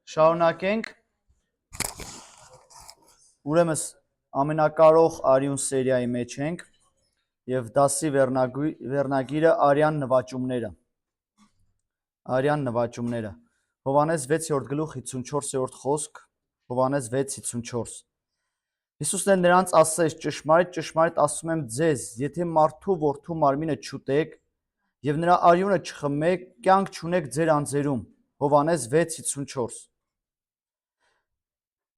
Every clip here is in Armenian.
Շարունակենք ուրեմն ամենակարող արյուն սերիայի մեջ ենք եւ դասի վերնագիրը արյան նվաճումները Հովհաննես 6-րդ գլուխ 54-րդ խոսք Հովհաննես 6:54 Հիսուսն էլ նրանց ասեց ճշմարիտ ասում եմ ձեզ եթե մարդու որդու մարմինը չուտեք եւ նրա արյունը չխմեք կյանք չունեք ձեր անձերում Հովհաննես 6:54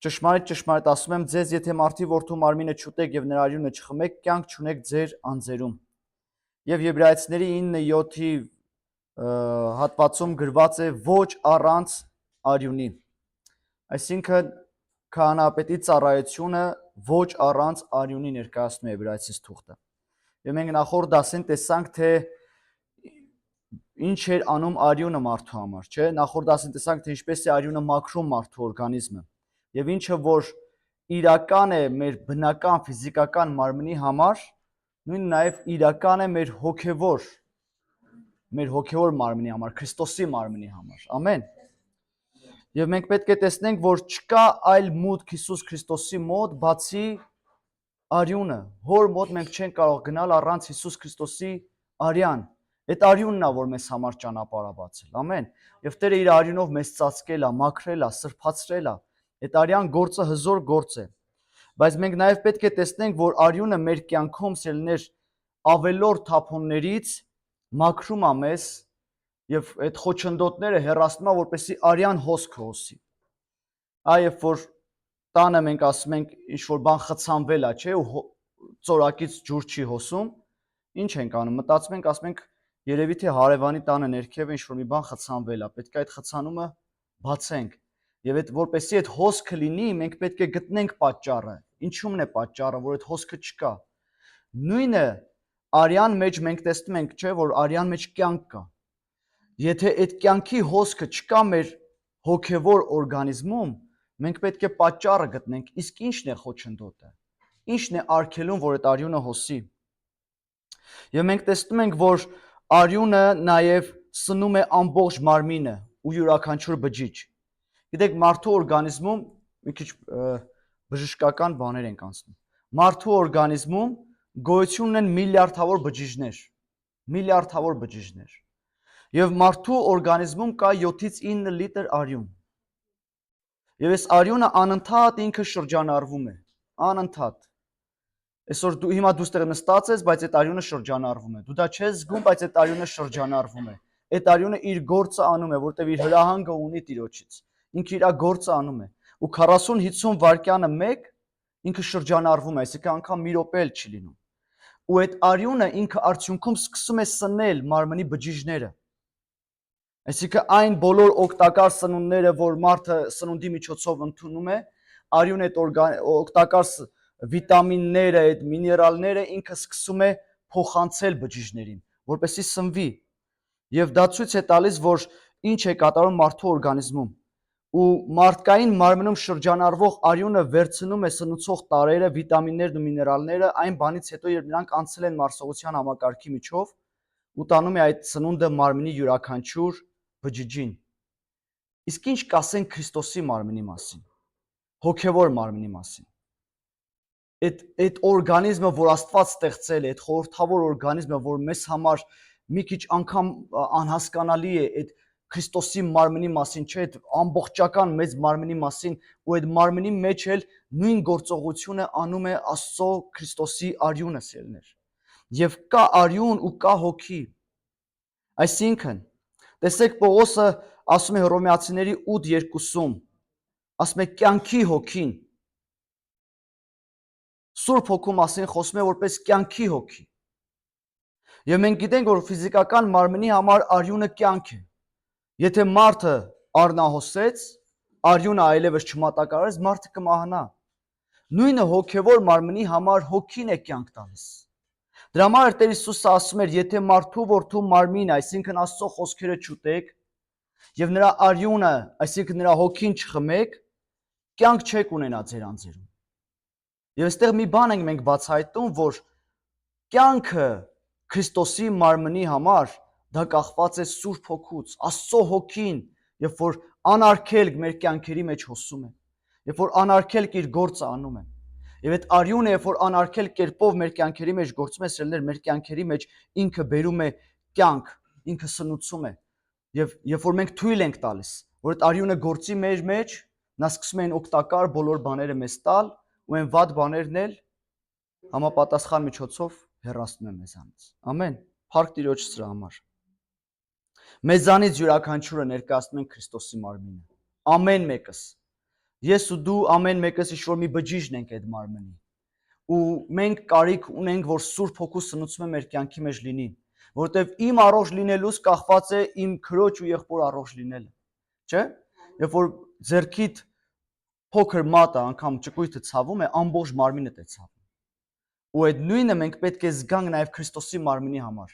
Ճշմարիտ ասում եմ ձեզ, եթե մարդի որդու մարմինը չուտեք եւ նրա արյունը չխմեք, կյանք չունեք ձեր անձերում։ Եվ Եբրայեցիների 9:7-ի հատվածում գրված է ոչ առանց արյունի։ Այսինքն քահանապետի ծառայությունը ոչ առանց արյունի ներկայացնում է Եբրայեցիս թուղթը։ Եվ մենք նախորդ դասին տեսանք, թե ինչ էր անում արյունը մարդու համար, չէ՞։ Նախորդ դասին տեսանք, թե ինչպես է արյունը մաքրում մարդու օրգանիզմը։ Եվ ինչը որ իրական է մեր բնական ֆիզիկական մարմնի համար, նույնը նաև իրական է մեր հոգևոր մարմնի համար, Քրիստոսի մարմնի համար։ Ամեն։ Եվ մենք պետք է տեսնենք, որ չկա այլ մուտք Հիսուս Քրիստոսի մոտ, բացի արյունը։ Հոր մոտ մենք չենք կարող գնալ առանց Հիսուս Քրիստոսի արյան։ Այդ արյունն է, որ մեզ համար ճանապարհ է բացել։ Ամեն։ Եվ Տերը իր արյունով մեզ ծածկել է, մաքրել է, սրբացրել է։ Այդ արյան գործը հզոր գործ է։ Բայց մենք նաև պետք է տեսնենք, որ արյունը մեր կյանքում սելներ ավելորդ թափոններից մաքրում է մեզ եւ այդ խոչընդոտները հեռացնում է, որպեսզի արյան հոսք հոսի։ Այբ որ տանը մենք ասում ենք ինչ որ բան խցանվել է, չէ՞, ու ծորակից ջուր չի հոսում, ինչ ենք անում, մտածում ենք, ասում ենք երևի թե հարևանի տանը ներքև ինչ որ մի բան խցանվել է, պետք է այդ խցանումը բացենք։ Եվ այդ որպեսզի այդ հոսքը լինի, մենք պետք է գտնենք պատճառը։ Ինչու՞մն է պատճառը, որ այդ հոսքը չկա։ Նույնը արյան մեջ մենք տեսնում ենք, չէ՞, որ արյան մեջ կյանք կա։ Եթե այդ կյանքի հոսքը չկա մեր հոգևոր օրգանիզմում, մենք պետք է պատճառը գտնենք, իսկ ի՞նչն է խոչընդոտը։ Ի՞նչն է արգելում, որ այդ արյունը հոսի։ Եվ մենք տեսնում ենք, որ արյունը նաև սնում է ամբողջ մարմինը ու յուրաքանչյուր բջիջ։ Գիտեք, մարդու օրգանիզմում մի քիչ բժշկական բաներ ենք անցնում։ Մարդու օրգանիզմում գոյություն ունեն միլիարդավոր բջիջներ։ Եվ մարդու օրգանիզմում կա 7-ից 9 լիտր արյուն։ Եվ այս արյունը անընդհատ ինքը շրջանառվում է, անընդհատ։ Այսօր հիմա դու ստեղ նստած ես, բայց այդ արյունը շրջանառվում է։ Դու դա չես զգում, բայց այդ արյունը շրջանառվում է։ Այդ արյունը իր գործը անում է, որտեղ իր հրահանգը ունի Տիրոջից։ Ինքը իր գործը անում է։ Ու 40-50 վայրկյանը մեկ ինքը շրջանառվում է, այսինքն անգամ մի րոպե էլ չի լինում։ Ու այդ արյունը ինքը արդյունքում սկսում է սնել մարմնի բջիջները։ Այսինքն այն բոլոր օգտակար սնունդները, որ մարդը սնունդի միջոցով ընդունում է, արյունը այդ օգտակար վիտամինները, այդ միներալները ինքը սկսում է փոխանցել բջիջներին, որպեսզի սնվի։ Եվ դա ցույց է տալիս, որ ինչ է կատարում մարդու օրգանիզմում։ Ու մարդկային մարմնում շրջանառվող արյունը վերցնում է սնուցող տարրերը, վիտամիններն ու միներալները այն բանից հետո, երբ նրանք անցել են մարսողության համակարգի միջով, ու տանում է այդ սնունդը մարմնի յուրաքանչյուր բջիջին։ Իսկ ինչ կասենք Քրիստոսի մարմնի մասին, հոգևոր մարմնի մասին։ Այդ օրգանիզմը, որ Աստված ստեղծել է, այդ խորհրդավոր օրգանիզմը, որ մեզ համար մի քիչ անգամ անհասկանալի է, այդ Քրիստոսի մարմնի մասին, չէ, այդ ամբողջական մեծ մարմնի մասին, ու այդ մարմնի մեջ էլ նույն գործողությունը անում է Աստծո Քրիստոսի արյունը սելներ։ Եվ կա արյուն ու կա հոգի։ Այսինքն, տեսեք Պողոսը ասում է Հռոմեացիների 8:2-ում, ասում է կյանքի հոգին։ Սուրբ հոգու մասին խոսում է որպես կյանքի հոգի։ Եվ մենք գիտենք, որ ֆիզիկական մարմնի համար արյունը կյանք է։ Եթե մարդը առնահոսեց, արյունը այլևս չմատակարարեց, մարդը կմահանա։ Նույնը հոգևոր մարմնի համար հոգին է կյանք տալիս։ Դրա համար Տեր Հիսուսը ասում էր, եթե մարդու որդու մարմինը, այսինքն Աստծո խոսքերը չուտեք, եւ նրա արյունը, այսինքն նրա հոգին չխմեք, կյանք չեք ունենա ձեր անձերում։ Եվ այստեղ մի բան ենք մենք բացահայտում, որ կյանքը Քրիստոսի մարմնի համար դա կախված է Սուրբ Հոգուց, Աստծո հոգին երբ որ անարգելք մեր կյանքերի մեջ հոսում է, երբ որ անարգելք իր գործը անում է։ Եվ այդ արյունը, երբ որ անարգելք կերպով մեր կյանքերի մեջ գործում է, սիրելիներ, մեր կյանքերի մեջ ինքը բերում է կյանք, ինքը սնուցում է։ Եվ երբ որ մենք թույլ ենք տալիս, որ այդ արյունը գործի մեր մեջ, նա սկսում է այն օգտակար բոլոր բաները մեզ տալ, ու այն վատ բաներն էլ համապատասխան միջոցով հեռացնում է մեզանից։ Ամեն։ Փառք Տիրոջ սրա համար։ Մեզանից յուրաքանչյուրը ներկայացնում են Քրիստոսի մարմինը։ Ամեն մեկս։ Ես ու դու ամեն մեկս ինչ-որ մի բջիջն ենք այդ մարմնի։ Ու մենք կարիք ունենք, որ Սուրբ Հոգու սնուցումը մեր կյանքի մեջ լինի, որովհետև իմ առողջ լինելուց կախված է իմ քրոջ ու եղբոր առողջ լինելը, չէ՞։ Երբ որ ձեռքիդ փոքր մատը անգամ ճկույթը ցավում է, ամբողջ մարմինդ է ցավում։ Ու այդ նույնը մենք պետք է զգանք նաև Քրիստոսի մարմինի համար։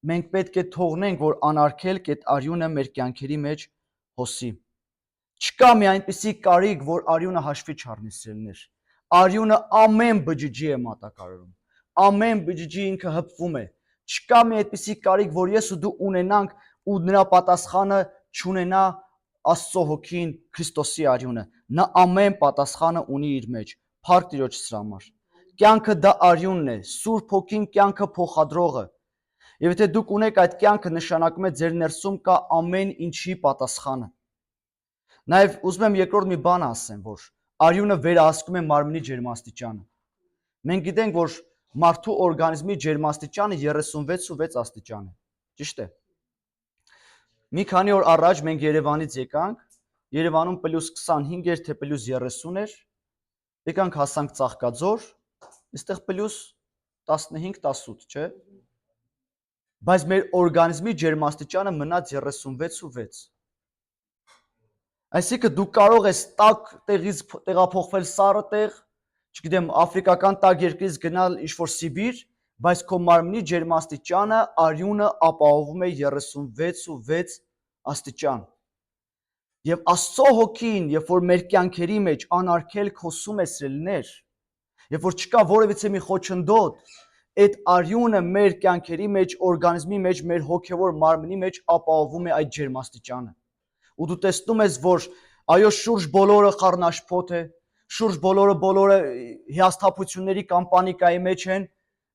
Մենք պետք է թողնենք, որ անարգելք այդ արյունը մեր կյանքերի մեջ հոսի։ Չկա մի այնպիսի կարիք, որ արյունը հաշվի չառնի, սիրելիներ։ Արյունը ամեն բջիջի է մատակարարում։ Ամեն բջիջի ինքը հպվում է։ Չկա մի այդպիսի կարիք, որ ես ու դու ունենանք ու նրա պատասխանը չունենա Աստծո հոգին, Քրիստոսի արյունը։ Նա ամեն պատասխանը ունի իր մեջ։ Փառք Տիրոջ սրա համար։ Կյանքը դա արյունն է, Սուրբ Հոգին կյանքը փոխադրողը։ Եվ եթե դուք ունեք այդ կյանքը, նշանակում է ձեր ներսում կա ամեն ինչի պատասխանը։ Նաև ուզում եմ երկրորդ մի բան ասեմ, որ արյունը վերահսկում է մարմնի ջերմաստիճանը։ Մենք գիտենք, որ մարդու օրգանիզմի ջերմաստիճանը 36.6 աստիճան է։ Ճիշտ է։ Մի քանի օր առաջ մենք Երևանից եկանք, Երևանում +25 էր, թե +30 էր, եկանք հասանք Ծաղկաձոր, այստեղ +15-18, չէ։ Բայց մեր օրգանիզմի ջերմաստիճանը մնաց 36.6։ Այսինքն դու կարող ես տաք տեղից տեղափոխվել սառը տեղ, չգիտեմ, աֆրիկական տաք երկրից գնալ ինչ-որ Սիբիր, բայց քո մարմնի ջերմաստիճանը արյունը ապահովում է 36.6 աստիճան։ Եվ Աստծո հոգին, երբ որ մեր կյանքերի մեջ անարգելք հոսում է, սիրելիներ, երբ որ չկա որևիցե մի խոչընդոտ, այդ արյունը մեր կյանքերի մեջ, օրգանիզմի մեջ, մեր հոգևոր մարմնի մեջ ապահովում է այդ ջերմաստիճանը։ Ու դու տեսնում ես, որ այո, շուրջ բոլորը խառնաշփոթ է, շուրջ բոլորը հիասթափությունների կամ պանիկայի մեջ են,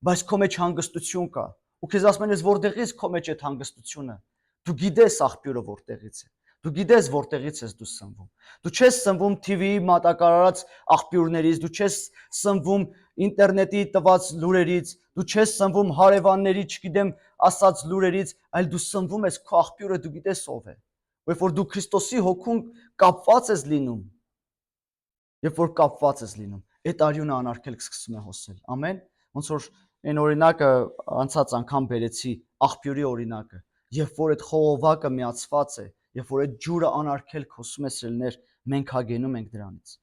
բայց քո մեջ հանգստություն կա։ Ու քեզ ասում են, որտեղից քո մեջ այդ հանգստությունը։ Դու գիտես աղբյուրը որտեղից է։ Դու գիտես որտեղից ես դու սնվում։ Դու չես սնվում TV-ի մատակարարած աղբյուրներից, դու չես սնվում ինտերնետի տված լուրերից, դու չես սնվում հարևանների, չգիտեմ, ասած լուրերից, այլ դու սնվում ես քո աղբյուրը, դու գիտես ով է։ Երբ որ դու Քրիստոսի հոգուն կապված ես լինում, երբ որ կապված ես լինում, այդ արյունը անարգելք սկսում է հոսել։ Ամեն։ Ոնց որ այն օրինակը անցած անգամ բերեցի, աղբյուրի օրինակը, երբ որ այդ խողովակը միացված է, երբ որ այդ ջուրը անարգելք հոսում է, սիրելիներ, մենք հագենում ենք դրանից։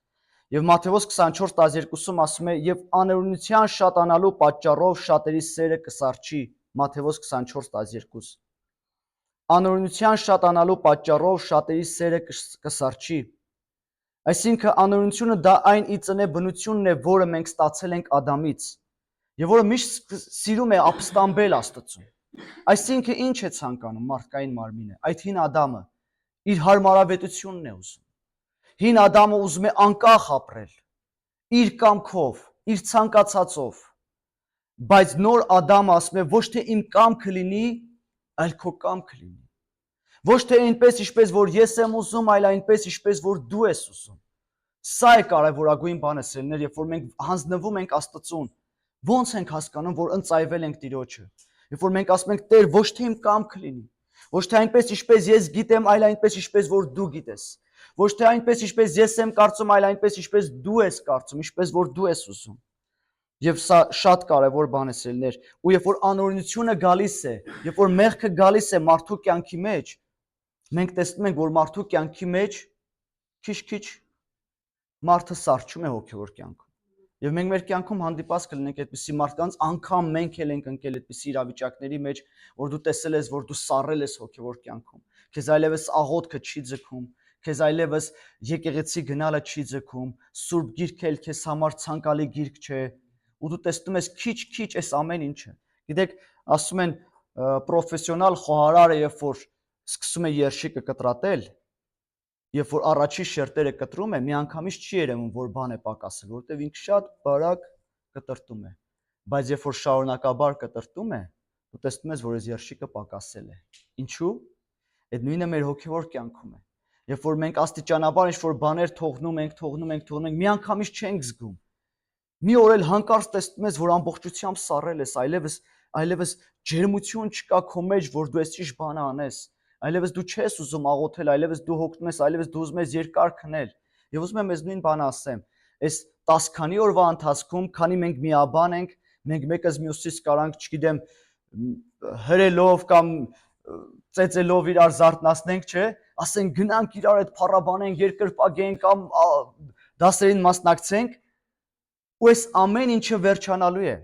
Եվ Մատթեոս 24:12-ում ասում է, եւ անօրինության շատանալու պատճառով շատերի սերը կսարճի, Մատթեոս 24:12։ Անօրինության շատանալու պատճառով շատերի սերը կսարճի։ Այսինքն անօրինությունը դա այն իծնե բնությունն է, որը մենք ստացել ենք Ադամից, եւ որը միշտ սիրում է ապստամբել Աստծուն։ Այսինքն ինչ է ցանկանում մարդկային մարմինը, այդ հին Ադամը իր հարմարավետությունն է ուզում։ Հին Ադամը ուզում է անկախ ապրել, իր կամքով, իր ցանկացածով, բայց նոր Ադամը ասում է ոչ թե իմ կամքը լինի, այլ քո կամքը լինի։ Ոչ թե այնպես, ինչպես որ ես եմ ուզում, այլ այնպես, ինչպես որ դու ես ուզում։ Սա է կարևորագույն բանը, սիրելիներ, երբ որ մենք հանձնվում ենք Աստծուն, ո՞նց ենք հասկանում, որ ընծայվել ենք Տիրոջը։ Երբ որ մենք ասում ենք Տեր, ոչ թե իմ կամքը լինի, ոչ թե այնպես, ինչպես ես գիտեմ, այլ այնպես, ինչպես որ դու գիտես։ Ոչ թե այնպես, ինչպես ես եմ կարծում, այլ այնպես, ինչպես դու ես կարծում, ինչպես որ դու ես ուզում։ Եվ սա շատ կարևոր բան է, սիրելիներ։ Ու երբ որ անօրինությունը գալիս է, երբ որ մեղքը գալիս է մարդու կյանքի մեջ, մենք տեսնում ենք, որ մարդու կյանքի մեջ քիչ-քիչ մարդը սարճում է հոգևոր կյանքում։ Եվ մենք մեր կյանքում հանդիպած կլինենք այդպիսի մարդկանց, անգամ մենք էլ ենք ընկել այդպիսի իրավիճակների մեջ, որ դու տեսել ես, որ դու սառել ես հոգևոր կյանքում։ Քեզ այլևս աղոթքը չի ձգում, քեզ այլևս եկեղեցի գնալը չի ձգում, Սուրբ Գիրքը քեզ համար ցանկալի գիրք չէ, ու դու տեսնում ես քիչ-քիչ այս ամեն ինչը։ Գիտեք, ասում են պրոֆեսիոնալ խոհարարը, երբ որ սկսում է երշիկը կտրատել, Երբ որ առաջի շերտերը կտրում է, միանգամից չի երևում, որ բան է պակասել, որովհետև ինքը շատ բարակ կտրտում է։ Բայց երբ որ շարունակաբար կտրտում է, դու տեսնում ես, որ այս երշիկը պակասել է։ Ինչու՞։ Այդ նույնը մեր հոգևոր կյանքում է։ Երբ որ մենք աստիճանաբար ինչ-որ բաներ թողնում ենք, միանգամից չենք զգում։ Մի օր էլ հանկարծ տեսնում ես, որ ամբողջությամբ սառել ես, այլևս ջերմություն չկա քո մեջ, որ դու այսիշ բանը անես։ Այլևս դու չես ուզում աղոթել, այլևս դու հոգնում ես, այլևս դու ուզում ես երկար քնել։ Եվ ուզում եմ այս նույն բանը ասեմ։ Այս 10 քանի օրվա ընթացքում, քանի մենք միաբան ենք, մենք մեկս մյուսից կարանք, չգիտեմ, հրելով կամ ծեծելով իրար զարթնացնենք, չէ, ասենք գնանք իրար հետ փառաբանենք, երկրպագենք կամ դասերին մասնակցենք, ու այս ամեն ինչը վերջանալու է։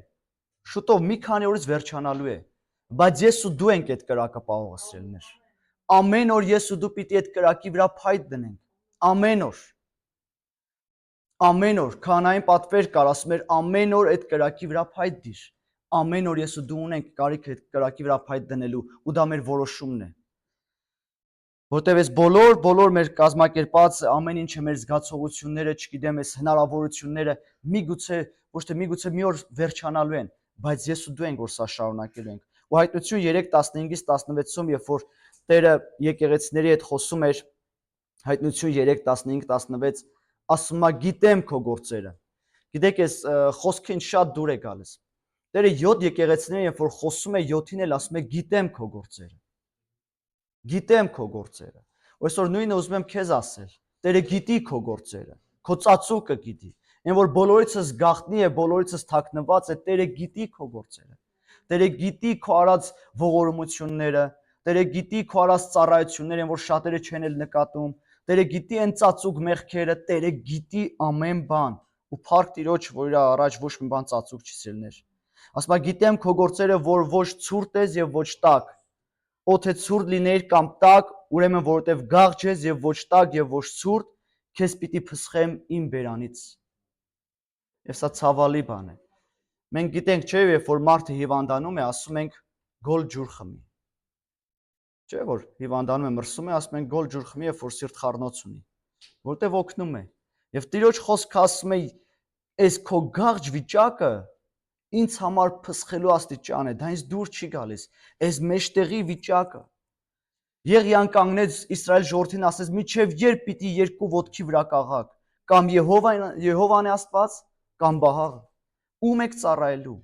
Շուտով մի քանի օրից վերջանալու է, բայց ես ու դու ենք այդ կրակը պահողը սիրելիներ։ Ամեն օր ես ու դու պիտի այդ կրակի վրա փայտ դնենք, ամեն օր, քանային պատվեր կար, ասում էր ամեն օր այդ կրակի վրա փայտ դիր, ամեն օր ես ու դու ունենք կարիք այդ կրակի վրա փայտ դնելու, ու դա մեր որոշումն է։ Որտեւ այս բոլոր մեր կազմակերպած ամեն ինչը, մեր զգացողությունները, չգիտեմ, այս հնարավորությունները միգուցե ոչ թե միգուցե մի օր վերջանալու են, բայց ես ու դու ենք, որ սա շարունակելու ենք։ Ու Հայտնություն 3:15-ից 16-ում, երբ որ Տերը եկեղեցիների հետ խոսում էր, Հայտնություն 3:15-16, ասում է գիտեմ քո գործերը։ Գիտեք, այս խոսքը ինձ շատ դուր է գալիս։ Տերը 7 եկեղեցիներին, երբ որ խոսում է 7-ին էլ ասում է գիտեմ քո գործերը։ Գիտեմ քո գործերը։ Ու այսօր նույնը ուզում եմ քեզ ասել։ Տերը գիտի քո գործերը, քո ծածուկը գիտի։ Այն որ բոլորիցս գաղտնի է, բոլորիցս թաքնված է, Տերը գիտի քո գործերը։ Տերը գիտի քո արած ողորմությունները, Տերը գիտի քո արած ծառայությունները, այն որ շատերը չեն էլ նկատում։ Տերը գիտի այն ծածուկ մեղքերը, Տերը գիտի ամեն բան։ Ու փառք Տիրոջ, որ իր առաջ ոչ մի բան ծածուկ չի սիրելներ։ Ասում է գիտեմ քո գործերը, որ ոչ ցուրտ ես եւ ոչ տաք։ Օթե ցուրտ լիներ կամ տաք, ուրեմն որովհետև գաղջ ես եւ ոչ տաք եւ ոչ ցուրտ, քեզ պիտի փսխեմ իմ բերանից։ Եվ սա ցավալի բան է։ Մենք գիտենք, չէ՞, երբ որ մարդը հիվանդանում է, ասում ենք գոլ ջուր խմի։ Չէ՞ որ հիվանդանում է, մրսում է, ասում ենք գոլ ջուր խմի, երբ որ սիրտ խառնոց ունի, որտեվ օգնում է։ Եվ Տիրոջ խոսքը ասում է, այս քո գաղջ վիճակը ինձ համար փսխելու աստիճան է, դա ինձ դուր չի գալիս, այս մեջտեղի վիճակը։ Եղիան կանգնեց Իսրայել ժողովրդին, ասեց, միչև երբ պիտի երկու ոտքի վրա կաղաք, կամ Եհովան է Աստված, կամ Բահաղը։ Ում եք ծառայելու։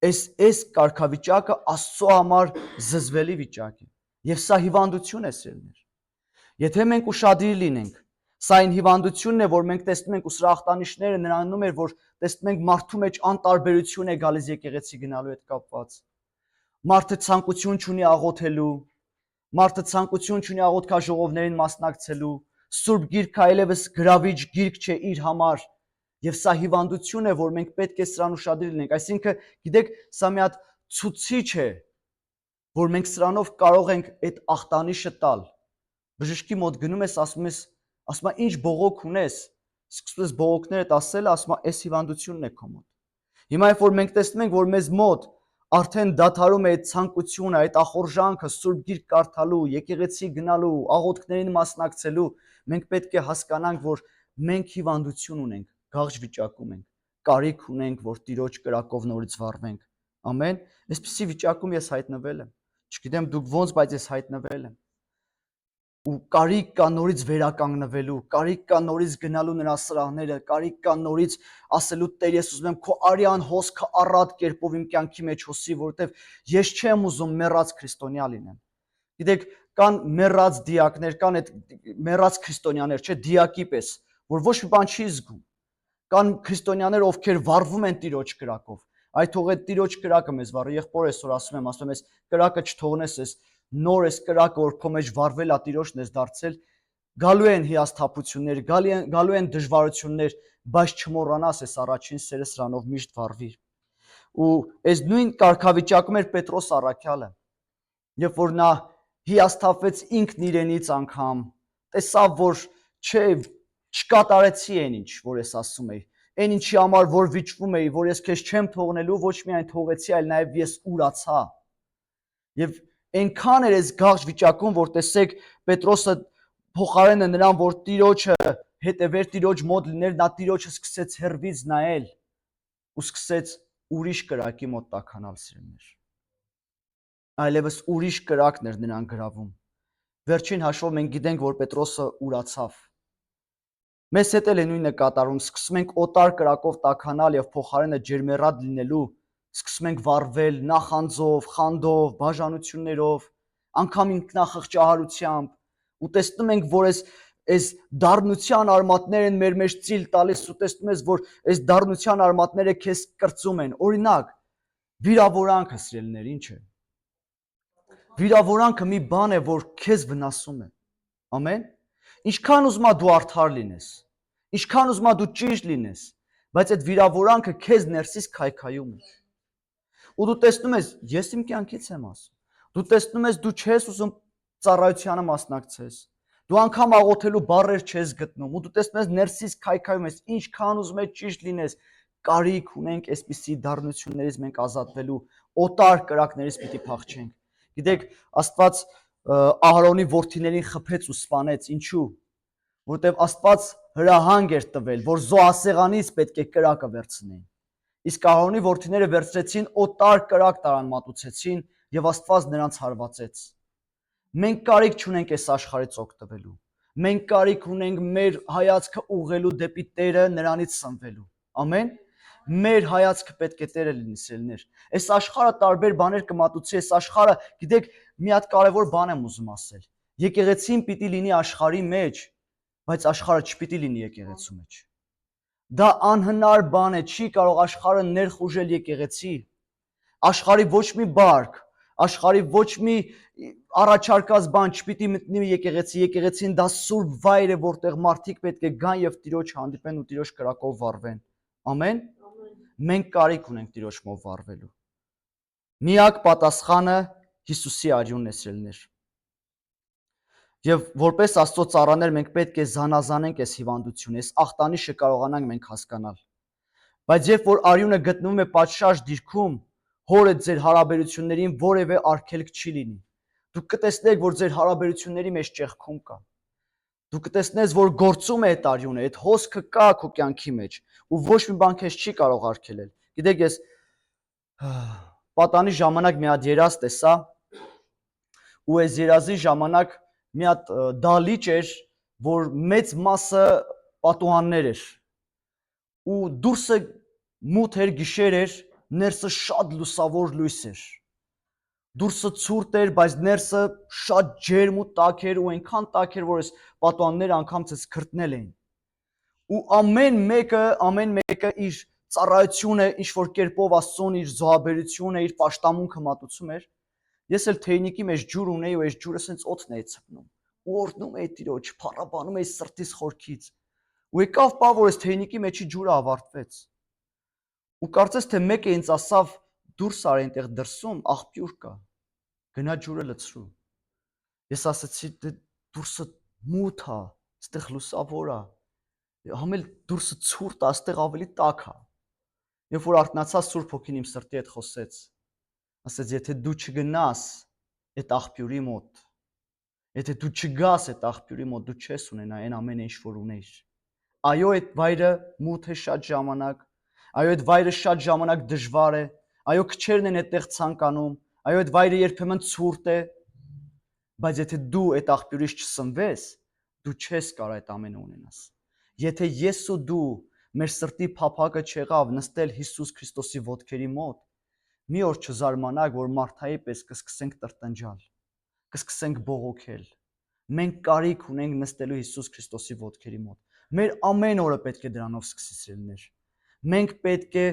Այս կարգավիճակը Աստծո համար զզվելի վիճակ է։ Եվ սա հիվանդություն է, սիրելիներ։ Եթե մենք ուշադիր լինենք, սա այն հիվանդությունն է, որ մենք տեսնում ենք ու սրա ախտանիշները նրանում էր, որ տեսնում ենք մարդու մեջ անտարբերություն է գալիս եկեղեցի գնալու հետ կապված։ Մարդը ցանկություն չունի աղոթելու, մարդը ցանկություն չունի աղոթքաժողովներին մասնակցելու, Սուրբ Գիրքը այլևս գրավիչ գիրք չէ իր համար, եւ սա հիվանդություն է, որ մենք պետք է սրան ուշադիր լինենք։ Այսինքն, գիտեք, սա մի հատ ցուցիչ է, որ մենք սրանով կարող ենք այդ ախտանիշը տալ։ Բժշկի մոտ գնում ես, ասում է ինչ բողոք ունես, սկսում ես բողոքներդ ասել, ասում է այս հիվանդությունն է քո մոտ։ Հիմա երբ որ մենք տեսնում ենք, որ մեզ մոտ արդեն դադարում է այդ ցանկությունը, այդ ախորժանքը Սուրբ Գիրք կարդալու, եկեղեցի գնալու, աղոթքներին մասնակցելու, մենք պետք է հասկանանք, որ մենք հիվանդություն ունենք, գաղջ վիճակում ենք, կարիք ունենք, որ Տիրոջ կրակով նորից վառվենք։ Ամեն։ Այսպիսի վիճակում ես հայտնվել եմ։ Չգիտեմ դուք ոնց, բայց ես հայտնվել եմ։ Ու կարիք կա նորից վերականգնվելու, կարիք կա նորից գնալու նրա սրահները, կարիք կա նորից ասելու Տեր, ես ուզում եմ քո արյան հոսքը առատ կերպով իմ կյանքի մեջ հոսի, որովհետև ես չեմ ուզում մեռած քրիստոնյա լինեմ։ Գիտեք, կան մեռած դիակներ, կան այդ մեռած քրիստոնյաներ, չէ, դիակի պես, որ ոչ մի բան չի զգում։ Կան քրիստոնյաներ, ովքեր վառվում են Տիրոջ կրակով։ Այդ թող այդ Տիրոջ կրակը մեզ վառի։ Եղբոր այսօր ասում եմ, այս կրակը չթողնես, այս նոր այս կրակը, որ քո մեջ վառվել է, Տիրոջն ես դարձել, գալու են հիասթափություններ, գալու են դժվարություններ, բայց չմոռանաս այս առաջին սերը սրանով միշտ վառվի։ Ու այս նույն կարգավիճակում էր Պետրոս առաքյալը, երբ որ նա հիասթափվեց ինքն իրենից անգամ, տեսավ, որ չէ, չկատարեցի այն ինչ, որ ես ասում էի, այն ինչի համար, որ վիճվում էի, որ ես քեզ չեմ թողնելու, ոչ միայն թողեցի, այլ նաև ես ուրացա։ Եվ այնքան էր այս գաղջ վիճակում, որ տեսեք Պետրոսը փոխարենը նրան, որ Տիրոջը հետևեր, Տիրոջ մոտ լիներ, նա Տիրոջը սկսեց հեռվից նայել ու սկսեց ուրիշ կրակի մոտ տաքանալ սիրելիներ։ Այլևս ուրիշ կրակն էր նրան գրավում։ Վերջին հաշվով մենք գիտենք, որ Պետրոսը ուրացավ։ Մեզ հետ էլ է նույնը կատարում, սկսում ենք օտար կրակով տաքանալ եւ փոխարենը ջերմեռատ լինելու, սկսում ենք վառվել նախանձով, խանդով, բաժանություններով, անգամ ինքնախղճահարությամբ ու տեսնում ենք, որ այս դառնության արմատներ են մեր մեջ ծիլ տալիս ու տեսնում ես, որ այս դառնության արմատները քեզ կրծում են։ Օրինակ, վիրավորանքը սիրելիներ, ինչ է։ Վիրավորանքը մի բան է, որ քեզ վնասում է։ Ամեն։ Ինչքան ուզում ես դու արդար լինես, ինչքան ուզում ես դու ճիշտ լինես, բայց այդ վիրավորանքը քեզ ներսից քայքայում է։ Ու դու տեսնում ես, ես իմ կյանքից եմ ասում։ Դու տեսնում ես, դու չես ուզում ծառայությանը մասնակցես։ Դու անգամ աղոթելու բառեր չես գտնում, ու դու տեսնում ես ներսից քայքայում ես, ինչքան ուզում ես ճիշտ լինես, կարիք ունենք այսպիսի դառնություններից մենք ազատվելու, օտար կրակներից պիտի փախչենք։ Գիտեք, Աստված Ահարոնի որդիներին խփեց ու սպանեց, ինչու՞։ Որտեվ Աստված հրահանգ էր տվել, որ զոհասեղանից պետք է կրակը վերցնեն։ Իսկ Ահարոնի որդիները վերցրեցին օտար կրակ տարան մատուցեցին եւ Աստված նրանց հարվածեց։ Մենք կարիք չունենք այս աշխարհից օգտվելու։ Մենք կարիք ունենք մեր հայացքը ուղղելու դեպի Տերը, նրանից սնվելու։ Ամեն։ Մեր հայացքը պետք է Տերը լինի, սիրելիներ։ Այս աշխարհը տարբեր բաներ կմատուցի, այս աշխարհը, գիտեք, մի հատ կարևոր բան եմ ուզում ասել։ Եկեղեցին պիտի լինի աշխարհի մեջ, բայց աշխարհը չպիտի լինի եկեղեցու մեջ։ Դա անհնար բան է, չի կարող աշխարհը ներխուժել եկեղեցի։ Աշխարհի ոչ մի բարք, աշխարհի ոչ մի առաջարկած բան չպիտի մտնի եկեղեցի։ Եկեղեցին դա սուրբ վայր է, որտեղ մարդիկ պետք է գան եւ Տիրոջ հանդիպեն ու Տիրոջ կրակով վառվեն։ Ամեն։ Մենք կարիք ունենք Տիրոջ մոտ վառվելու։ Միակ պատասխանը Հիսուսի արյունն է, սիրելիներ։ Եվ որպես Աստծո ծառաներ մենք պետք է զանազանենք այս հիվանդությունը, այս ախտանիշը կարողանանք մենք հասկանալ։ Բայց երբ որ արյունը գտնվում է պատշաճ դիրքում, հորը ձեր հարաբերություններին որևէ արգելք չի լինի։ Դուք կտեսնեք, որ ձեր հարաբերությունների մեջ ճեղքում կա։ Դու կտեսնես, որ գործում է այդ արյունը, այդ հոսքը կա քո կյանքի մեջ, ու ոչ մի բան քեզ չի կարող արգելել։ Գիտեք, ես պատանի ժամանակ մի հատ երազ տեսա, ու այս երազի ժամանակ մի հատ դալիճ էր, որ մեծ մասը պատուհաններ էր, ու դուրսը մութ էր, գիշեր էր, ներսը շատ լուսավոր լույս էր։ Դուրսը ցուրտ էր, բայց ներսը շատ ջերմ ու տաք էր, ու այնքան տաք էր, որ այս պատուհանները անգամ ցած քրտնել էին։ Ու ամեն մեկը իր ծառայությունը, ինչ որ կերպով Աստծուն իր զոհաբերությունը, իր պաշտամունքը մատուցում էր։ Ես էլ թեյնիկի մեջ ջուր ունեի, ու այս ջուրը սենց օդն էի ցպնում։ Ու օրհնում էի Տիրոջ, փառաբանում էի սրտիս խորքից։ Ու եկավ պահ, որ այս թեյնիկի մեջի ջուրը ավարտվեց։ Ու կարծես թե մեկը ինձ ասավ, դուրս արի այնտեղ դրսում աղբյուր կա։ Գնա ջուրը լցրու։ Ես ասացի, դե դուրսը մութ է, այստեղ լուսավոր է։ Համել դուրսը ցուրտ է, այստեղ ավելի տաք է։ Երբ որ արթնացա, Սուրբ Հոգին իմ սրտի հետ խոսեց։ Ասեց, եթե դու չգնաս այդ աղբյուրի մոտ, եթե դու չգաս այդ աղբյուրի մոտ, դու չես ունենա այն ամենը, ինչ որ ունեիր։ Այո, այդ վայրը մութ է շատ ժամանակ, այո, այդ վայրը շատ ժամանակ դժվար է, այո, քչերն են այդտեղ ցանկանում, այո, այդ վայրը երբեմն ցուրտ է, բայց եթե դու այդ աղբյուրից չսնվես, դու չես կարող այդ ամենը ունենաս։ Եթե ես ու դու մեր սրտի փափակը չեղավ նստել Հիսուս Քրիստոսի ոտքերի մոտ, մի օր չզարմանաք, որ Մարթայի պես կսկսենք տրտնջալ, կսկսենք բողոքել։ Մենք կարիք ունենք նստելու Հիսուս Քրիստոսի ոտքերի մոտ։ Մեր ամեն օրը պետք է դրանով սկսի սիրելիներ։ Մենք պետք է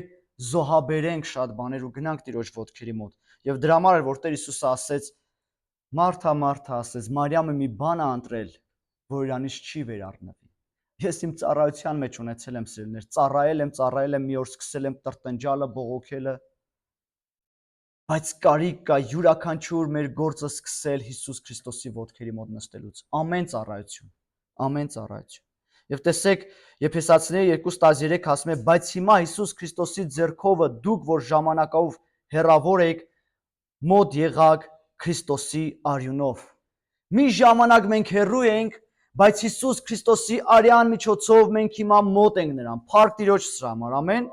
զոհաբերենք շատ բաներ ու գնանք Տիրոջ ոտքերի մոտ։ Եվ դրա համար էր, որ Տեր Հիսուսը ասեց. Մարթա, Մարթա, ասեց, Մարիամը մի բան է ընտրել, որ իրանից չի վերառնվի։ Ես իմ ծառայության մեջ ունեցել եմ սիրելիներ, ծառայել եմ, մի օր սկսել եմ տրտնջալը, բողոքելը, բայց կարիք կա յուրաքանչյուր մեր գործը սկսել Հիսուս Քրիստոսի ոտքերի մոտ նստելուց։ Ամեն ծառայություն։ Եվ տեսեք, Եփեսացիների 2:13 ասում է, բայց հիմա Հիսուս Քրիստոսի ձեռքովը դուք, որ ժամանակով հեռավոր եք, մոտ եղաք Քրիստոսի արյունով։ Մի ժամանակ մենք հեռու ենք, Բայց Հիսուս Քրիստոսի արյան միջոցով մենք հիմա մոտ ենք նրան։ Փառք Տիրոջ սրա համար, ամեն։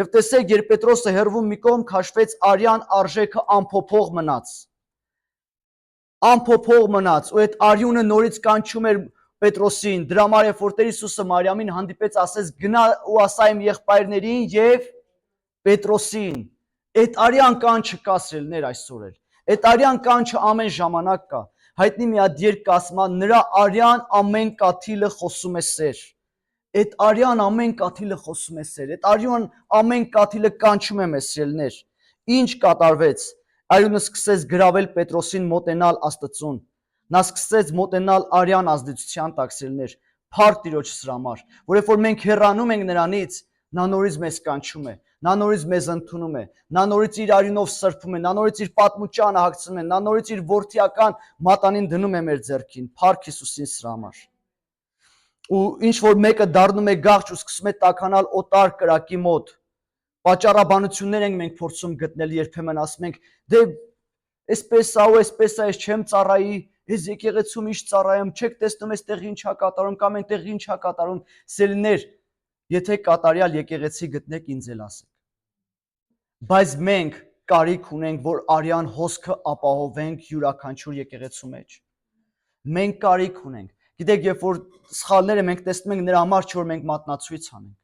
Եվ տեսեք, երբ Պետրոսը հեռվում մի կողմ քաշվեց, արյան արժեքը անփոփոխ մնաց։ Անփոփոխ մնաց, ու այդ արյունը նորից կանչում էր Պետրոսին։ Դրա համար երբ որ Տեր Հիսուսը Մարիամին հանդիպեց, ասեց գնա ու ասա իմ եղբայրներին եւ Պետրոսին։ Այդ արյան կանչը կա սիրելիներ այսօր էլ։ Այդ արյան կանչը ամեն ժամանակ կա։ Հայտնի մի հատ երգ ասում է նրա արյան ամեն կաթիլը խոսում է սեր։ Այդ արյան ամեն կաթիլը խոսում է սեր։ Այդ արյան ամեն կաթիլը կանչում է մեզ սիրելիներ։ Ինչ կատարվեց։ Արյունը սկսեց գրավել Պետրոսին մոտենալ Աստծուն։ Նա սկսեց մոտենալ արյան ազդեցության տակ սիրելիներ։ Փառք Տիրոջ սրա համար, որ երբ որ մենք հեռանում ենք նրանից, նա նորից մեզ կանչում է, նա նորից մեզ ընդունում է, նա նորից իր արյունով սրբում է, նա նորից իր պատմուճանը հագցնում է, նա նորից իր որդիական մատանին դնում է մեր ձեռքին։ Փառք Հիսուսին սրա համար։ Ու ինչ որ մեկը դառնում է գաղջ ու սկսում է տաքանալ օտար կրակի մոտ, պատճառաբանություններ ենք մենք փորձում գտնել, երբեմն ասում ենք դե այսպես է ու այսպես է, ես չեմ ծառայի, ես եկեղեցում ինչ ծառայեմ, չեք տեսնում այստեղ ինչա կատարում կամ այնտեղ ինչա կատարում, սիրելիներ, եթե կատարյալ եկեղեցի գտնեք ինձ էլ ասեք։ Բայց մենք կարիք ունենք, որ արյան հոսքը ապահովենք յուրաքանչյուր եկեղեցու մեջ։ Մենք կարիք ունենք։ Գիտեք, երբ որ սխալները մենք տեսնում ենք նրա համար չէ, որ մենք մատնացույց անենք։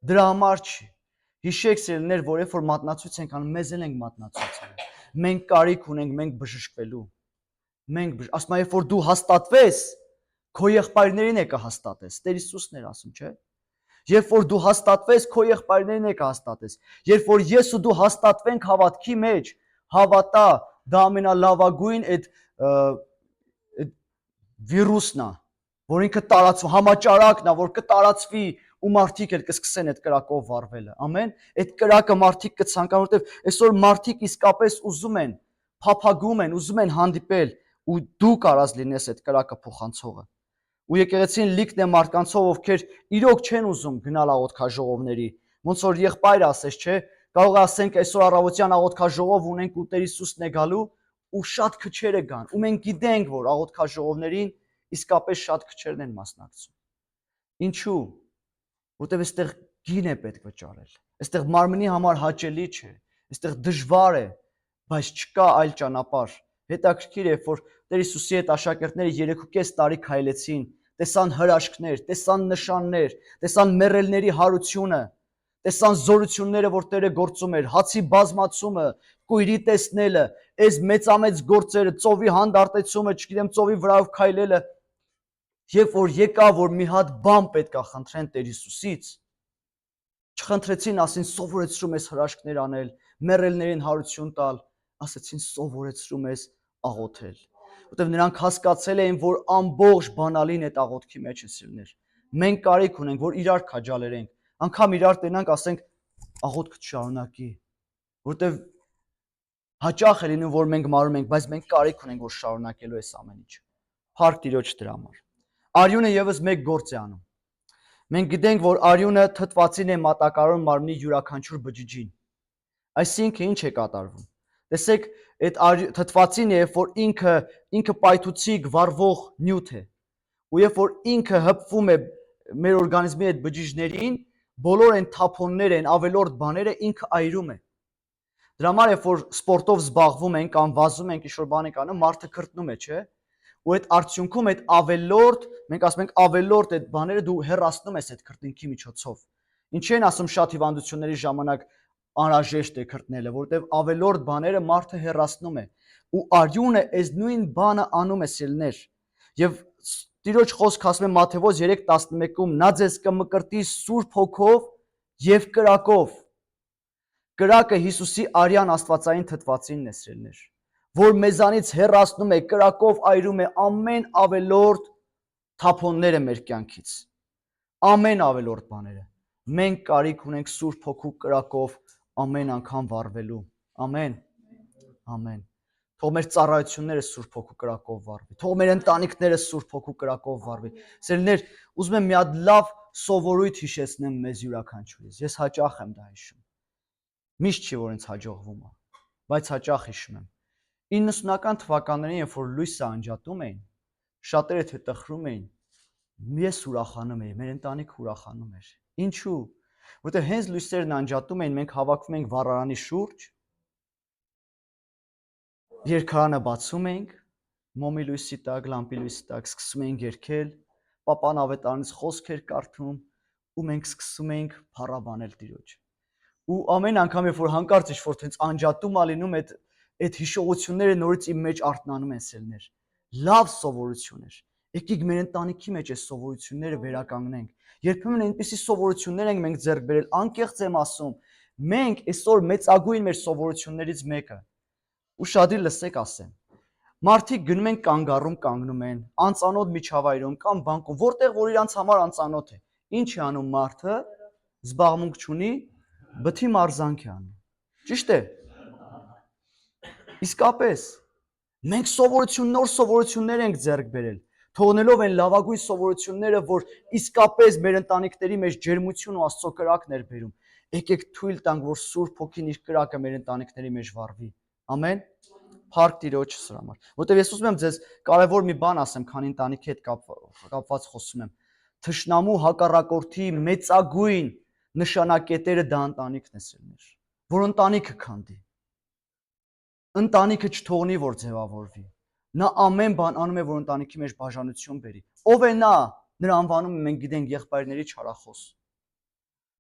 Դրա համար չի։ Հիշեք սիրելիներ, որ երբ որ մատնացույց ենք անում, մեզ էլ ենք մատնացույց անում։ Մենք կարիք ունենք, մենք բժշկվելու։ Ասում եմ, երբ որ դու հաստատվես, քո եղբայրներին է կհաստատես։ Տեր Հիսուսն էր ասում, չէ՞։ Երբ որ դու հաստատվես, քո եղբայրներին է կհաստատես։ Երբ որ ես ու դու հաստատվենք հավատքի մեջ, հավատա, դա ամենալավագույն այդ վիրուսն է, որ ինքը տարածվում, համաճարակն է, որ կտարածվի ու մարդիկ էլ կսկսեն այդ կրակով վառվելը։ Ամեն։ Այդ կրակը մարդիկ կցանկանան, որովհետև այսօր մարդիկ իսկապես ուզում են, փափագում են, ուզում են հանդիպել ու դու կարաս լինես այդ կրակը փոխանցողը։ Ու եկեղեցին լիքն է մարդկանցով, ովքեր իրոք չեն ուզում գնալ աղոթքաժողովների։ Ոնց որ եղբայրը ասես, չէ, կարող է ասենք այսօր առավոտյան աղոթքաժողով ունենք ու Տեր Հիսուսն է գալու ու շատ քչերը կան։ Ու մենք գիտենք, որ աղոթքաժողովներին իսկապես շատ քչերն են մասնակցում։ Ինչու՞։ Որտեղ այստեղ գին է պետք վճարել։ Այստեղ մարմնի համար հաճելի չէ։ Այստեղ դժվար է, բայց չկա այլ ճանապարհ։ Հետաքրքիր է, որ Տեր Հիսուսի հետ աշակերտները 3.5 տարի քայլեցին, տեսան հրաշքներ, տեսան նշաններ, տեսան մեռելների հարությունը, տեսան զորությունները, որ Տերը գործում էր, հացի բազմացումը, կույրի տեսնելը, այս մեծամեծ գործերը, ծովի հանդարտեցումը, չգիտեմ, ծովի վրայով քայլելը։ Երբ որ եկա, որ մի հատ բան պետք է խնդրեն Տեր Հիսուսից, չխնդրեցին, ասին սովորեցրում ես հրաշքներ անել, մեռելներին հարություն տալ, ասեցին սովորեցրում ես աղոթել։ Որտեղ նրանք հասկացել էին, որ ամբողջ բանալին այդ աղոթքի մեջ է սիրներ։ Մենք կարիք ունենք, որ իրար քաջալերենք, անգամ իրար տենանք, ասենք աղոթքը շարունակի, որտեղ հաճախ է լինում, որ մենք մարում ենք, բայց մենք կարիք ունենք, որ շարունակելու այս ամեն ինչը։ Փառք Տիրոջ դրա համար։ Արյունը եւս մեկ գործ է անում։ Մենք գիտենք, որ արյունը թթվածին է մատակարարում մարմնի յուրաքանչյուր բջիջին։ Այսինքն ինչ է կատարվում։ Տեսեք, այդ թթվածինը, երբ որ ինքը պայթուցիկ վառվող նյութ է, ու երբ որ ինքը հպվում է մեր օրգանիզմի այդ բջիջներին, բոլոր այն թափոնները, այն ավելորդ բաները ինքը այրում է։ Դրա համար երբ որ սպորտով զբաղվում ենք կամ վազում ենք, ինչ-որ բան ենք անում, մարդը քրտնում է, չէ՞։ Ու այդ արդյունքում այդ ավելորդ, մենք ասում ենք ավելորդ այդ բաները դու հեռացնում ես այդ քրտինքի միջոցով։ Ինչի են ասում շատ հիվանդությունների ժամանակ անհրաժեշտ է քրտնելը, որովհետև ավելորդ բաները մարդը հեռացնում է։ Ու արյունը այս նույն բանը անում է սիրելիներ։ Եվ Տիրոջ խոսքը ասում է Մատթեոս 3:11-ում, նա ձեզ կմկրտի Սուրբ Հոգով եւ կրակով։ Կրակը Հիսուսի արյան աստվածային թթվածինն է սիրելիներ, որ մեզանից հեռացնում է, կրակով այրում է ամեն ավելորդ թափոնները մեր կյանքից, ամեն ավելորդ բաները։ Մենք կարիք ունենք Սուրբ Հոգու կրակով ամեն անգամ վառվելու։ Ամեն։ Ամեն։ Թող մեր ծառայությունները Սուրբ Հոգու կրակով վառվի։ Թող մեր ընտանիքները Սուրբ Հոգու կրակով վառվի։ Սիրելիներ, ուզում եմ մի հատ լավ սովորույթ հիշեցնեմ մեզ յուրաքանչյուրից։ Ես հաճախ եմ դա հիշում։ Միշտ չի, որ ինձ հաջողվում է, բայց հաճախ հիշում եմ։ 90-ական թվականներին, երբ որ լույսը անջատում էին, Շատերը թե տխրում էին, ես ուրախանում էի, մեր ընտանիքը ուրախանում էր։ Ինչու՞։ Որտեղ հենց լույսերն անջատում էին, մենք հավաքվում ենք վառարանի շուրջ, երկարանը բացում ենք, մոմի լույսի տակ, լամպի լույսի տակ, սկսում ենք երգել, պապան ավետարանից խոսքեր կարդում, ու մենք սկսում ենք փառաբանել Տիրոջ։ Ու ամեն անգամ, երբ որ հանկարծ ինչ-որ տենց անջատում ա լինում, այդ հիշողությունները նորից իմ մեջ արթնանում են սելներ։ Լավ սովորություն էր։ Եկեք մեր ընտանիքի մեջ այս սովորությունները վերականգնենք։ Երբեմն այնպիսի սովորություններ ենք մենք ձեռք բերել, անկեղծ եմ ասում, մենք այսօր մեծագույն մեր սովորություններից մեկը։ Ու շատի լսեք ասեմ։ Մարդիկ գնում են կանգառում կանգնում են, անծանոթ միջավայրում կամ բանկում, որտեղ որ իրանց համար անծանոթ է։ Ինչ է անում մարդը, զբաղմունք չունի, բթի մարզանք է անում։ Ճիշտ է։ Իսկապես, մենք նոր սովորություններ ենք ձեռք բերել, թողնելով այն լավագույն սովորությունները, որ իսկապես մեր ընտանիքների մեջ ջերմություն ու Աստծո կրակն էր բերում։ Եկեք թույլ տանք, որ Սուրբ Հոգին իր կրակը մեր ընտանիքների մեջ վառվի։ Ամեն։ Փառք Տիրոջ սրա համար։ Որտեղ ես ուզում եմ ձեզ կարևոր մի բան ասեմ, քանի ընտանիքի հետ կապված խոսում եմ։ Թշնամու հակառակորդի մեծագույն նշանակետերը դա ընտանիքն է սերներ, որ ընտանիքը քանդի։ Ընտանիքը չթողնի, որ ձևավորվի։ Նա ամեն բան անում է, որ ընտանիքի մեջ բաժանություն բերի։ Ով է նա։ Նրա անվանումը մենք գիտենք եղբայրների չարախոս։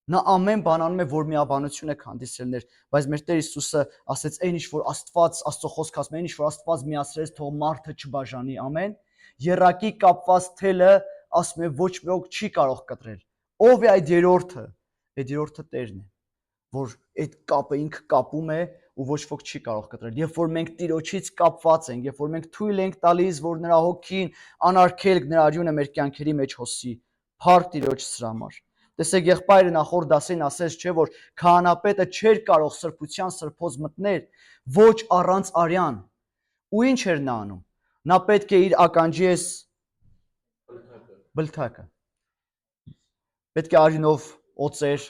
Նա ամեն բան անում է, որ միաբանություն է քանդիսելներ, բայց մեր Տեր Հիսուսը ասեց, այն ինչ որ Աստված, Աստծո խոսքը ասում է, այն ինչ որ Աստված միացրեց, թող մարդը չբաժանի, ամեն։ Եռակի կապված թելը ասում է, ոչ ոք չի կարող կտրել։ Ով է այդ երրորդը։ Այդ երրորդը Տերն է, որ այդ կապը ինքը կապում է ու ոչ ոք չի կարող կտրել։ Երբ որ մենք Տիրոջից կապված ենք, երբ որ մենք թույլ ենք տալիս, որ նրա հոգին անարգելք նրա արյունը մեր կյանքերի մեջ հոսի, փառք Տիրոջ սրա համար։ Տեսեք, եղբայրը նախորդ դասին ասեց, չէ՞ որ քահանապետը չէր կարող սրբության սրբոց մտնել ոչ առանց արյան։ Ու ինչ էր նա անում։ Նա պետք է իր ականջի էս բլթակը պետք է արյունով օծեր,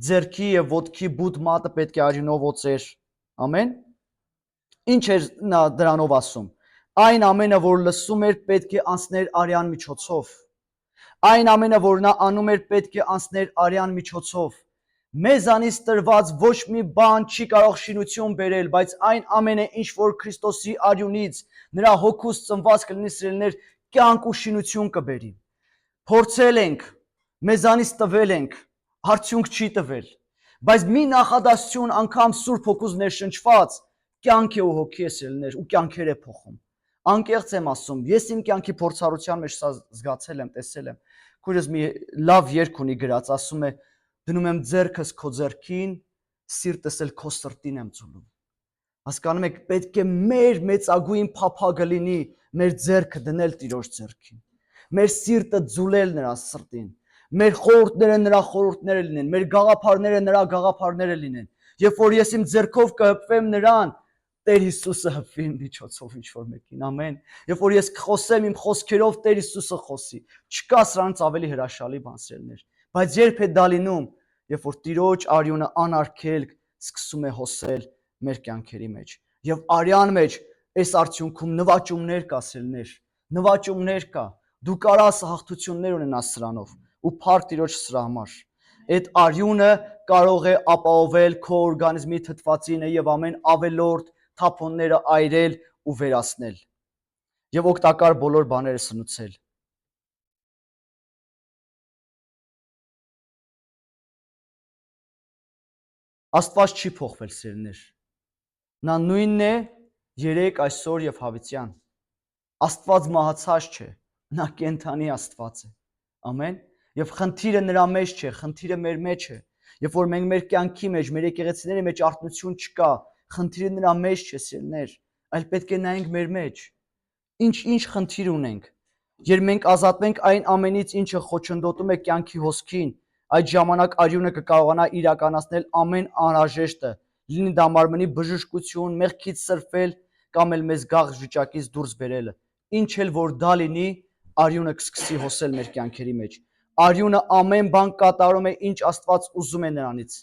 ձեռքի եւ ոտքի բութ մատը պետք է արյունով օծեր։ Ամեն։ Ինչ էր նա դրանով ասում։ Այն ամենը, որ լսում էր, պետք է անցներ արյան միջոցով։ Այն ամենը, որ նա անում էր, պետք է անցներ արյան միջոցով։ Մեզանից տրված ոչ մի բան չի կարող շինություն բերել, բայց այն ամենը, ինչ որ Քրիստոսի արյունից, նրա հոգուց ծնված կլինի սիրելիներ, կյանք ու շինություն կբերի։ Փորձել ենք, մեզանից տվել ենք, արդյունք չի տվել, բայց մի նախադասություն անգամ Սուրբ Հոգուց ներշնչված կյանք է ու հոգի է սիրելիներ ու կյանքեր է փոխում։ Անկեղծ եմ ասում, ես իմ կյանքի փորձառության մեջ սա զգացել եմ, տեսել եմ։ Քույրս մի լավ երգ ունի գրած, ասում է. դնում եմ ձեռքս քո ձեռքին, սիրտս էլ քո սրտին եմ ծուլում։ Հասկանում եք, պետք է մեր մեծագույն փափագը լինի մեր ձեռքը դնել Տիրոջ ձեռքին, մեր սիրտը ձուլել նրա սրտին, մեր խորհուրդները նրա խորհուրդները լինեն, մեր գաղափարները նրա գաղափարները լինեն։ Երբ որ ես իմ ձեռքով կհպվեմ նրան, Տեր Հիսուսը հպվի իմ միջոցով ինչ-որ մեկին, ամեն։ Երբ որ ես խոսեմ իմ խոսքերով, Տեր Հիսուսը խոսի։ Չկա սրանից ավելի հրաշալի բան սերներ։ Բայց երբ է դա լինում, երբ որ Տիրոջ արյունը անարգելք սկսում է հոսել մեր կյանքերի մեջ։ Եվ արյան մեջ այս արդյունքում նվաճումներ կա սերներ, նվաճումներ կա։ Դու կարաս հաղթություններ ունենաս սրանով ու փառք Տիրոջ սրա համար։ Այդ արյունը կարող է ապահովել քո օրգանիզմի թթվածինը եւ ամեն ավելորդ թափոնները այրել ու վերացնել եւ օգտակար բոլոր բաները սնուցել։ Աստված չի փոխվել սերներ։ Նա նույնն է երեք այսօր եւ հավիտյան։ Աստված մահացած չէ, նա կենթանի Աստված է։ Ամեն։ Եվ խնդիրը նրա մեջ չէ, խնդիրը մեր մեջ է։ Երբ որ մենք մեր կյանքի մեջ, մեր եկեղեցիների մեջ արթնություն չկա, խնդիրը նրա մեջ չէ, սիրելիներ, այլ պետք է նայենք մեր մեջ։ Ինչ խնդիր ունենք։ Երբ մենք ազատվենք այն ամենից, ինչը խոչընդոտում է կյանքի հոսքին, այդ ժամանակ արյունը կկարողանա իրականացնել ամեն անհրաժեշտը, լինի դա մարմնի բժշկություն, մեղքից սրբել կամ էլ մեզ գաղ վիճակից դուրս բերելը։ Ինչ էլ որ դա լինի, արյունը կսկսի հոսել մեր կյանքերի մեջ։ Արյունը ամեն բան կատարում է, ինչ Աստված ուզում է նրանից։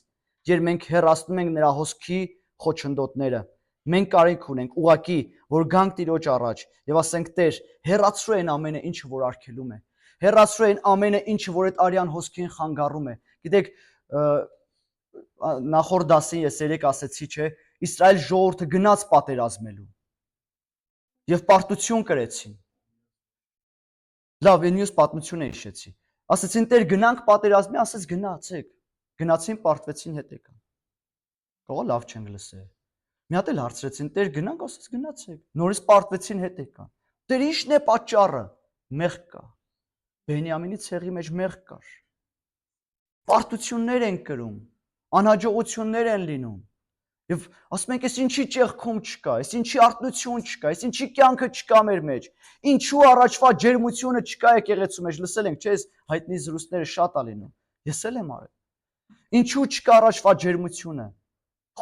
Երբ մենք հեռացնում ենք նրա հոսքի խոչընդոտները, Մենք կարիք ունենք ուղակի, որ գանք Տիրոջ առաջ եւ ասենք Տեր, հեռացրու այն ամենը, ինչը որ արգելում է։ Հեռացրու այն ամենը, ինչը որ այդ արյան հոսքին խանգարում է։ Գիտեք, նախորդ դասին ես երեք ասեցի, չէ, Իսրայել ժողովուրդը գնաց պատերազմելու եւ պարտություն կրեցին։ Լավ, մյուս պատմությունը հիշեցի։ Ասացին Տեր գնանք պատերազմի, ասես գնացեք։ Գնացին, պարտվեցին, հետ եկան։ Կողա լավ չենք լսել։ Մի հատ էլ հարցրեցին Տեր գնանք, ասես գնացեք։ Նորից պարտվեցին, հետ եկան։ Տեր ի՞նչն է պատճառը։ Մեղք կա։ Բենիամինի ցեղի մեջ մեղք կար։ Պարտություններ են կրում, անհաջողություններ են լինում։ Եվ ասում ենք, այս ինչի ճեղքում չկա, այս ինչի արտնություն չկա, այս ինչի կյանքը չկա մեր մեջ, ինչու առաջվա ջերմությունը չկա եկեղեցու մեջ, լսել ենք, չէ՞, այս հայտնի զրույցները շատ ա լինում։ Ես էլ եմ արել։ Ինչու չկա առաջվա ջերմությունը։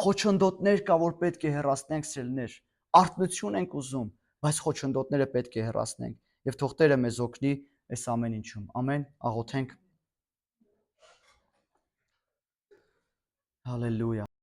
Խոչընդոտներ կա, որ պետք է հեռացնենք սիրելիներ։ Արտնություն ենք ուզում, բայց խոչընդոտները պետք է հեռացնենք։ Եվ թող Տերը մեզ օգնի այս ամեն ինչում։ Ամեն, աղոթենք։ Հալելույա։